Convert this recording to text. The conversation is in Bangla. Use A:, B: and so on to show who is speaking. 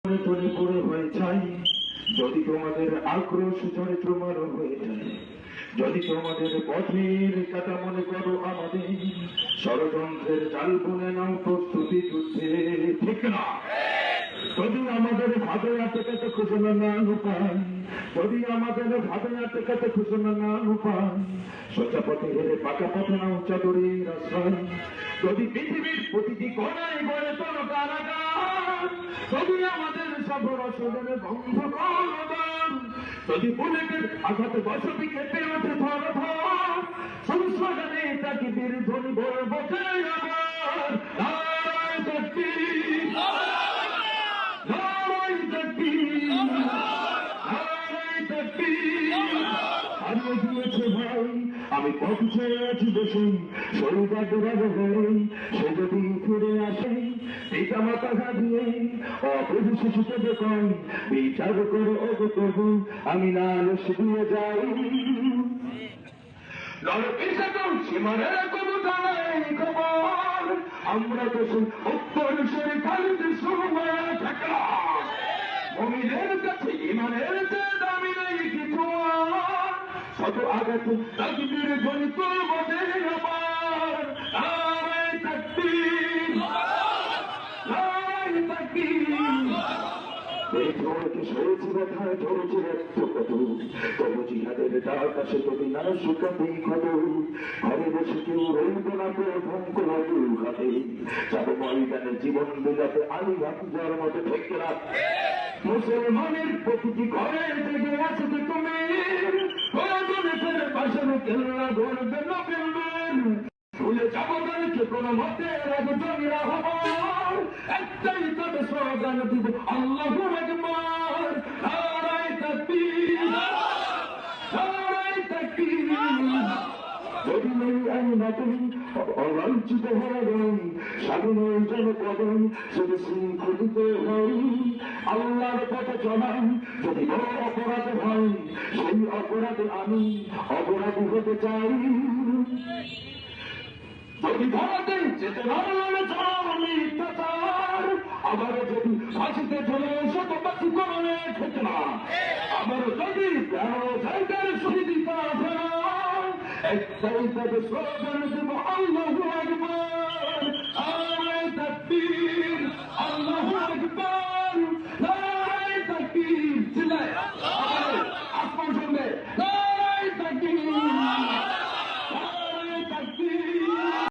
A: তলে পড়ে হয়ে যাই, যদি তোমাদের আক্রোশ চরিত্রমার হয়ে যায়, যদি তোমাদের পথের কাটা মনে করো আমাদের ষড়যন্ত্রের চাল বুনে নাও প্রস্তুতি যুদ্ধে, ঠিক না? যদি আমাদের ভাবে আটকাতে ঘোষণা না পান, যদি আমাদের ভাবে আটকাতে ঘোষণা না পান, সোজা পথে হেরে পাকা পথে নাও চাদরের আশ্রয়। যদি পৃথিবীর প্রতিটি কোণায় গড়ে তোলো কারাগার, যদি আমাদের সব রসদের বন্ধ করদান, যদি বুলেটের আঘাতে বসতি কেঁপে ওঠে ধর ধর, সংস্কারে তাকে বীর ধ্বনি বলবো আবার নারায় তাকবীর, নারায় তাকবীর, নারায় তাকবীর। হারিয়ে গিয়েছে ভাই, আমি পথ ছেড়ে আছি বসে, শরীরটা ডোবাবো হয়ে, সে যদি ফিরে আসে পিতা মাতা হারিয়ে অবুঝ শিশুকে দেখুন, বিচার করে ওগো প্রভু আমি নালিশ দিয়ে যাই। আমরা তো উত্তর সরে খালিতে সময় থাকলা, মমিনের কাছে ইমানের দামি নেই কিছু, শত আঘাত তাকবীর ধ্বনি তুলব আমার নারায় তাকবীর, নারায় তাকবীর। সরেছি ব্যথায় ঝরেছে রক্ত কত, তবু জিহাদের ডাক আসে যদি না শুকাতেই ক্ষত, ঘরে বসে কেউ রইব না করে ভঙ্গ হাতে, যাবে ময়দানে জীবন বিলাতে আলী হামজার মতো থেকে রাখ। মুসলমানের প্রতিটি ঘরে জেগে আছে যে তুমি প্রয়োজনে ফেলে পাশে কেল্লা ধরবে না ফেলবেন, ভুলে যাবো তাদেরকে কোনো মতে রাখবে জমিরা হবার, একটাই তবে স্লোগান দিব আল্লাহু আকবার, নারায়ে তাকবীর, নারায়ে তাকবীর। যদি নেই আমি নতুন অলাঞ্ছিত হয়ে যাই, স্বাধীন জনপদন যদি শৃঙ্খলিত হই, আল্লাহর পথে চলাই যদি বড় অপরাধ হয়, সেই অপরাধে আমি অপরাধী হতে চাই। যদি ধরাতে যেতে ভালো মিথ্যাচার, আবার যদি ফাঁসিতে চলে শতবাসী করণে থেকে না, আবার যদি তেরো জায়গার শহীদ একটাই তবে স্লোগান দেব আল্লাহু আকবার।